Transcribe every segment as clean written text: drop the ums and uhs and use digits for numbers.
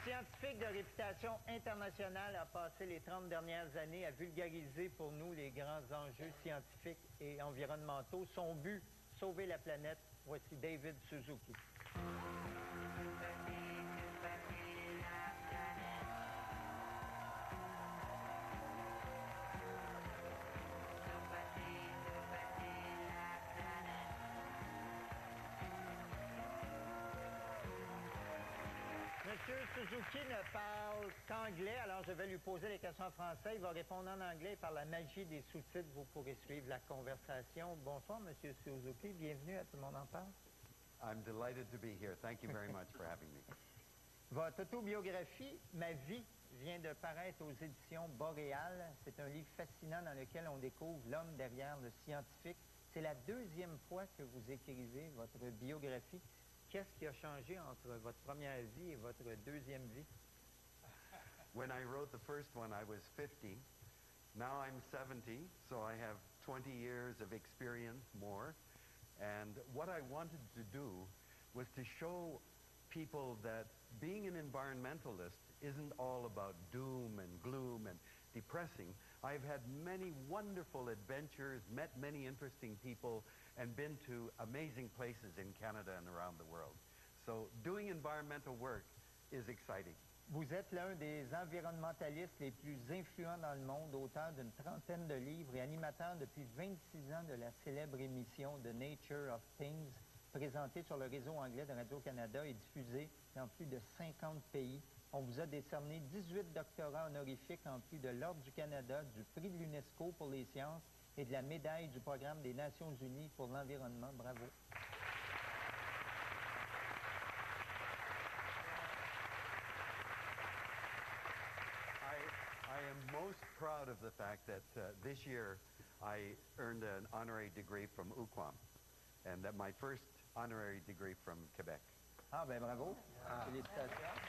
scientifique de réputation internationale a passé les 30 dernières années à vulgariser pour nous les grands enjeux scientifiques et environnementaux. Son but, sauver la planète. Voici David Suzuki. Monsieur Suzuki ne parle qu'anglais, alors je vais lui poser les questions en français. Il va répondre en anglais et par la magie des sous-titres, vous pourrez suivre la conversation. Bonsoir, Monsieur Suzuki. Bienvenue à Tout le monde en parle. I'm delighted to be here. Thank you very much for having me. Votre autobiographie, Ma vie, vient de paraître aux éditions Boréal. C'est un livre fascinant dans lequel on découvre l'homme derrière le scientifique. C'est la deuxième fois que vous écrivez votre biographie. Qu'est-ce qui a changé entre votre première vie et votre deuxième vie? When I wrote the first one, I was 50. Now I'm 70, so I have 20 years of experience more. And what I wanted to do was to show people that being an environmentalist isn't all about doom and gloom and depressing. I've had many wonderful adventures, met many interesting people, and been to amazing places in Canada and around the world. So doing environmental work is exciting. Vous êtes l'un des environnementalistes les plus influents dans le monde, auteur d'une trentaine de livres et animateur depuis 26 ans de la célèbre émission The Nature of Things, présentée sur le réseau anglais de Radio-Canada et diffusée dans plus de 50 pays. On vous a décerné 18 doctorats honorifiques en plus de l'Ordre du Canada, du prix de l'UNESCO pour les sciences et de la médaille du Programme des Nations unies pour l'environnement. Bravo. I am most proud of the fact that this year I earned an honorary degree from UQAM, and that my first honorary degree from Quebec. Ah, ben bravo. Félicitations.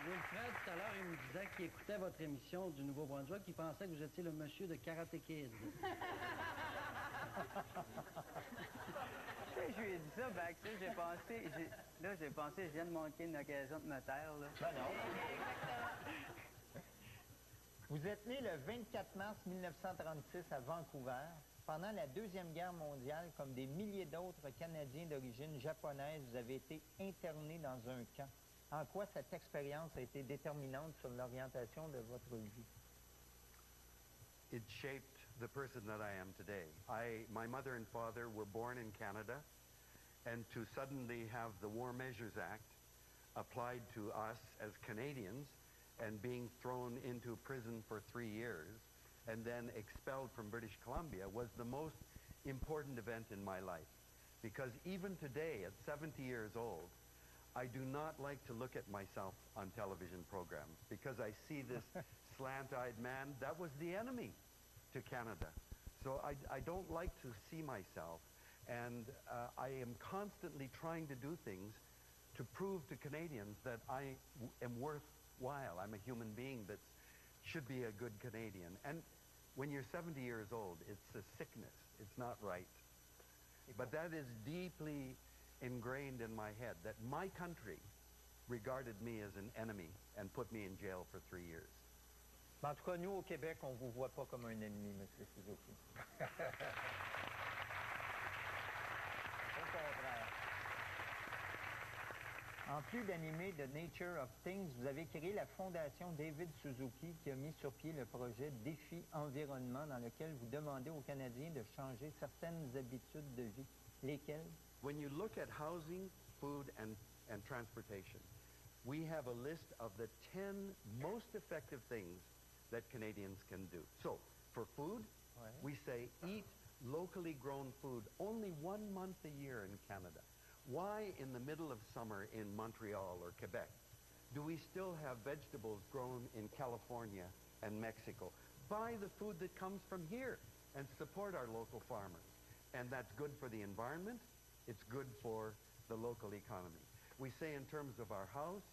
Wilfred, tout à l'heure, il me disait qu'il écoutait votre émission du Nouveau-Brunswick, qu'il pensait que vous étiez le monsieur de Karate Kid. Je lui ai dit ça, backstage, j'ai pensé, je viens de manquer une occasion de me taire, là. Ben non. Vous êtes né le 24 mars 1936 à Vancouver. Pendant la Deuxième Guerre mondiale, comme des milliers d'autres Canadiens d'origine japonaise, vous avez été interné dans un camp. En quoi cette expérience a été déterminante sur l'orientation de votre vie? It shaped the person that I am today. My mother and father were born in Canada, and to suddenly have the War Measures Act applied to us as Canadians and being thrown into prison for 3 years and then expelled from British Columbia was the most important event in my life. Because even today, at 70 years old, I do not like to look at myself on television programs because I see this slant-eyed man. That was the enemy to Canada. So I don't like to see myself, and I am constantly trying to do things to prove to Canadians that I am worthwhile. I'm a human being that should be a good Canadian. And when you're 70 years old, it's a sickness. It's not right. But that is deeply ingrained in my head, that my country regarded me as an enemy and put me in jail for 3 years. En tout cas, nous, au Québec, on ne vous voit pas comme un ennemi, M. Suzuki. Au contraire. En plus d'animer The Nature of Things, vous avez créé la fondation David Suzuki qui a mis sur pied le projet Défi Environnement dans lequel vous demandez aux Canadiens de changer certaines habitudes de vie. Lesquelles? When you look at housing, food, and transportation, we have a list of the 10 most effective things that Canadians can do. So, for food, we say eat locally grown food only 1 month a year in Canada. Why in the middle of summer in Montreal or Quebec do we still have vegetables grown in California and Mexico? Buy the food that comes from here and support our local farmers. And that's good for the environment. It's good for the local economy. We say in terms of our house,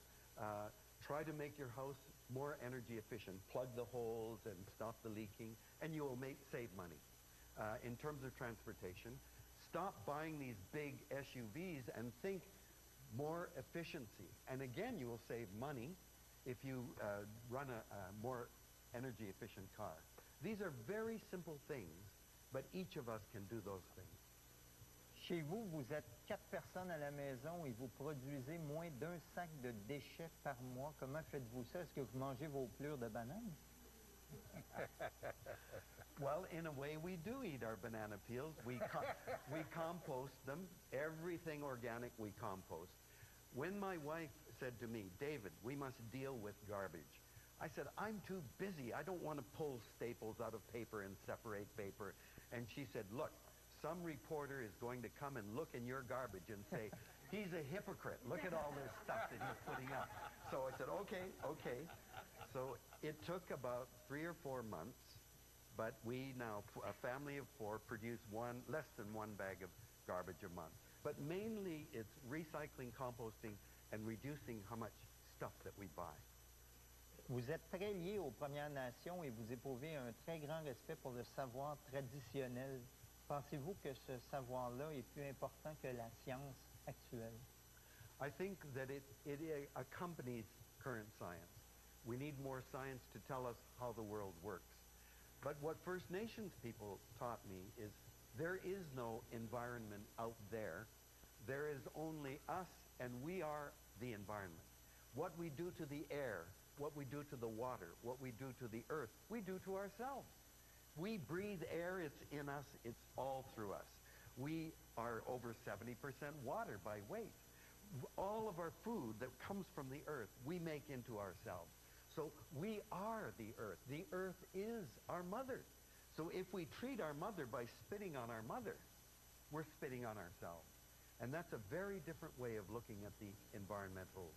try to make your house more energy efficient. Plug the holes and stop the leaking, and you will save money. In terms of transportation, stop buying these big SUVs and think more efficiency. And again, you will save money if you run a more energy efficient car. These are very simple things, but each of us can do those things. Chez vous, vous êtes 4 personnes à la maison et vous produisez moins d'1 sac de déchets par mois. Comment faites-vous ça? Est-ce que vous mangez vos plures de bananes? Well, in a way, we do eat our banana peels. We compost them. Everything organic we compost. When my wife said to me, David, we must deal with garbage, I said, I'm too busy. I don't want to pull staples out of paper and separate paper. And she said, look, some reporter is going to come and look in your garbage and say, he's a hypocrite. Look at all this stuff that he's putting up. So I said, okay. So it took about 3 or 4 months, but we now, a family of 4, produce less than 1 bag of garbage a month. But mainly it's recycling, composting, and reducing how much stuff that we buy. Vous êtes très lié aux Premières Nations et vous éprouvez un très grand respect pour le savoir traditionnel. Pensez-vous que ce savoir-là est plus important que la science actuelle? I think that it accompanies current science. We need more science to tell us how the world works. But what First Nations people taught me is there is no environment out there. There is only us, and we are the environment. What we do to the air, what we do to the water, what we do to the earth, we do to ourselves. We breathe air, it's in us, it's all through us. We are over 70% water by weight. All of our food that comes from the earth, we make into ourselves. So we are the earth. The earth is our mother. So if we treat our mother by spitting on our mother, we're spitting on ourselves. And that's a very different way of looking at the environmental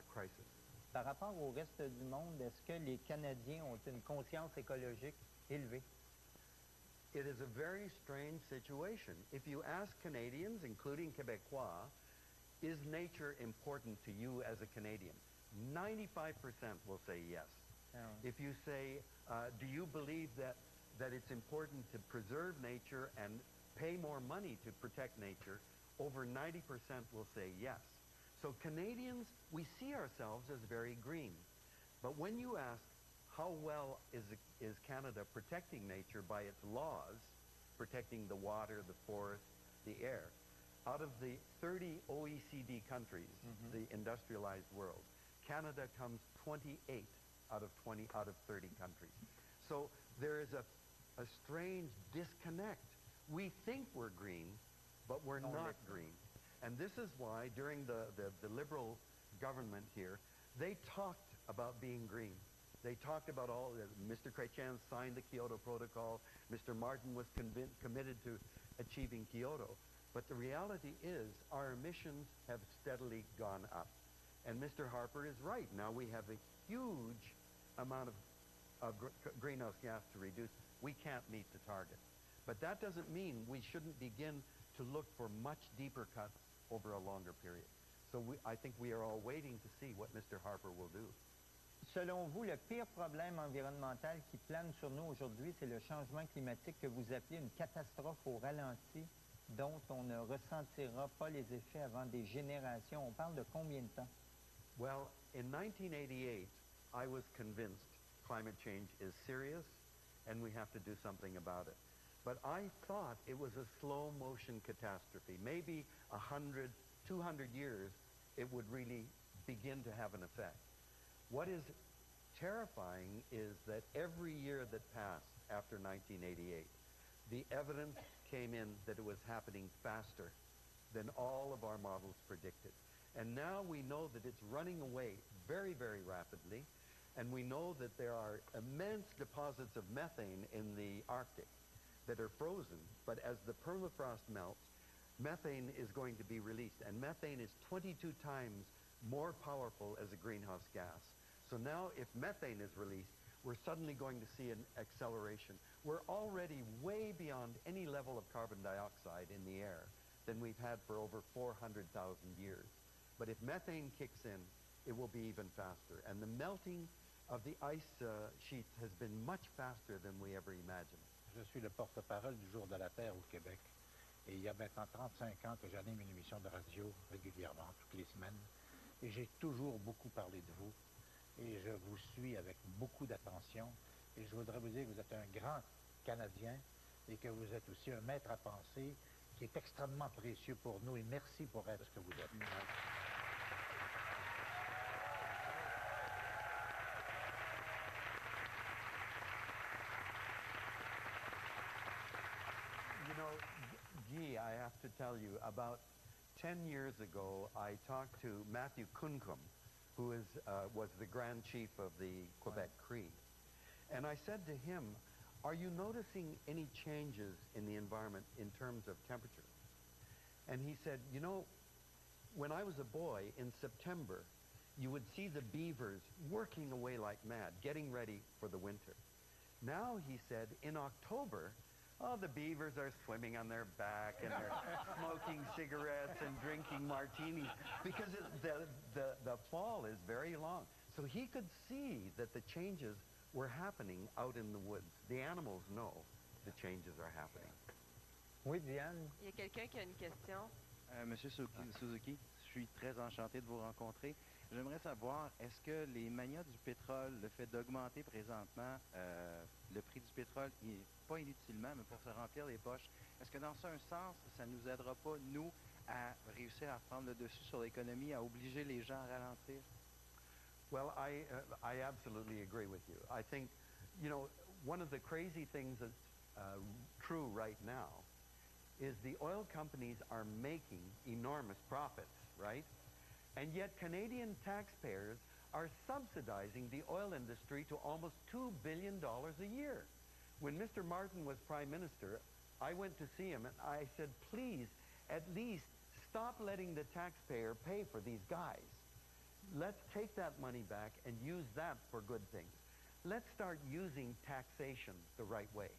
crisis. Par rapport au reste du monde, est-ce que les Canadiens ont une conscience écologique élevée? It is a very strange situation. If you ask Canadians, including Québécois, is nature important to you as a Canadian? 95% will say yes. Oh. If you say, do you believe that it's important to preserve nature and pay more money to protect nature, over 90% will say yes. So Canadians, we see ourselves as very green. But when you ask, how well is Canada protecting nature by its laws, protecting the water, the forest, the air? Out of the 30 OECD countries, the industrialized world, Canada comes 28 out of 30 countries. So there is a strange disconnect. We think we're green, but we're not green. And this is why during the Liberal government here, they talked about being green. They talked about Mr. Chrétien signed the Kyoto Protocol. Mr. Martin was committed to achieving Kyoto. But the reality is our emissions have steadily gone up. And Mr. Harper is right. Now we have a huge amount of greenhouse gas to reduce. We can't meet the target. But that doesn't mean we shouldn't begin to look for much deeper cuts over a longer period. So I think we are all waiting to see what Mr. Harper will do. Selon vous, le pire problème environnemental qui plane sur nous aujourd'hui, c'est le changement climatique que vous appelez une catastrophe au ralenti dont on ne ressentira pas les effets avant des générations. On parle de combien de temps? Well, in 1988, I was convinced climate change is serious and we have to do something about it. But I thought it was a slow motion catastrophe. Maybe 100, 200 years, it would really begin to have an effect. What is terrifying is that every year that passed after 1988, the evidence came in that it was happening faster than all of our models predicted. And now we know that it's running away very, very rapidly, and we know that there are immense deposits of methane in the Arctic that are frozen, but as the permafrost melts, methane is going to be released, and methane is 22 times more powerful as a greenhouse gas. So now if methane is released, we're suddenly going to see an acceleration. We're already way beyond any level of carbon dioxide in the air than we've had for over 400,000 years. But if methane kicks in, it will be even faster. And the melting of the ice sheets has been much faster than we ever imagined. Je suis le porte-parole du Jour de la Terre au Québec. Et il y a maintenant 35 ans que j'anime une émission de radio régulièrement, toutes les semaines. Et j'ai toujours beaucoup parlé de vous. Et je vous suis avec beaucoup d'attention. Et je voudrais vous dire que vous êtes un grand Canadien et que vous êtes aussi un maître à penser qui est extrêmement précieux pour nous. Et merci pour être ce que vous êtes. You know, Guy, I have to tell you, about 10 years ago, I talked to Matthew Kuncombe, who was the Grand Chief of the Quebec Cree. And I said to him, are you noticing any changes in the environment in terms of temperature? And he said, you know, when I was a boy in September, you would see the beavers working away like mad, getting ready for the winter. Now, he said, in October, oh, the beavers are swimming on their back and they're smoking cigarettes and drinking martinis because the fall is very long. So he could see that the changes were happening out in the woods. The animals know the changes are happening. Oui, Diane. Il y a quelqu'un qui a une question. Monsieur Suzuki, je suis très enchanté de vous rencontrer. J'aimerais savoir, est-ce que les manias du pétrole, le fait d'augmenter présentement le prix du pétrole, pas inutilement, mais pour se remplir les poches, est-ce que dans un sens, ça ne nous aidera pas, nous, à réussir à prendre le dessus sur l'économie, à obliger les gens à ralentir? Well, I absolutely agree with you. I think, you know, one of the crazy things that's true right now is the oil companies are making enormous profits, right? And yet Canadian taxpayers are subsidizing the oil industry to almost $2 billion a year. When Mr. Martin was Prime Minister, I went to see him and I said, please, at least stop letting the taxpayer pay for these guys. Let's take that money back and use that for good things. Let's start using taxation the right way.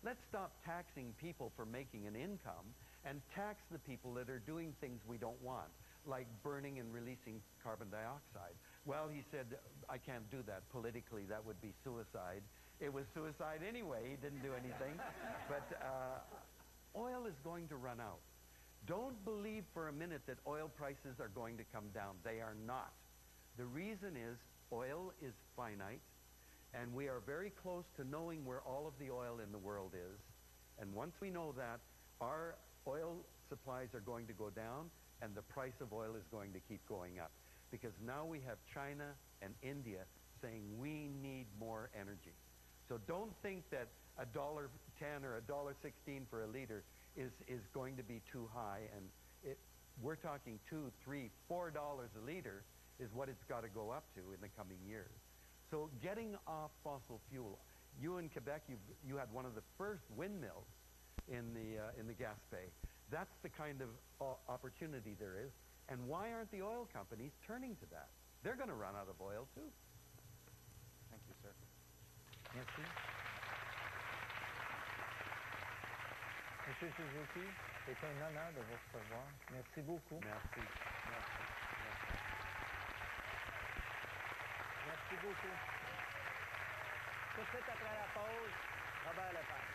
Let's stop taxing people for making an income and tax the people that are doing things we don't want, like burning and releasing carbon dioxide. Well, he said, I can't do that. Politically, that would be suicide. It was suicide anyway. He didn't do anything. But oil is going to run out. Don't believe for a minute that oil prices are going to come down. They are not. The reason is oil is finite, and we are very close to knowing where all of the oil in the world is. And once we know that, our oil supplies are going to go down, and the price of oil is going to keep going up. Because now we have China and India saying we need more energy. So don't think that $1.10 or $1.16 for a liter is going to be too high. And we're talking $2, $3, $4 a liter is what it's got to go up to in the coming years. So getting off fossil fuel. You in Quebec, you had one of the first windmills in the Gaspé. That's the kind of opportunity there is. And why aren't the oil companies turning to that? They're going to run out of oil too. Thank you, sir. Merci. Monsieur Suzuki, c'est un honneur de vous recevoir. Merci beaucoup. Merci. Merci. Merci beaucoup. Tout de suite après la pause, Robert Lepage.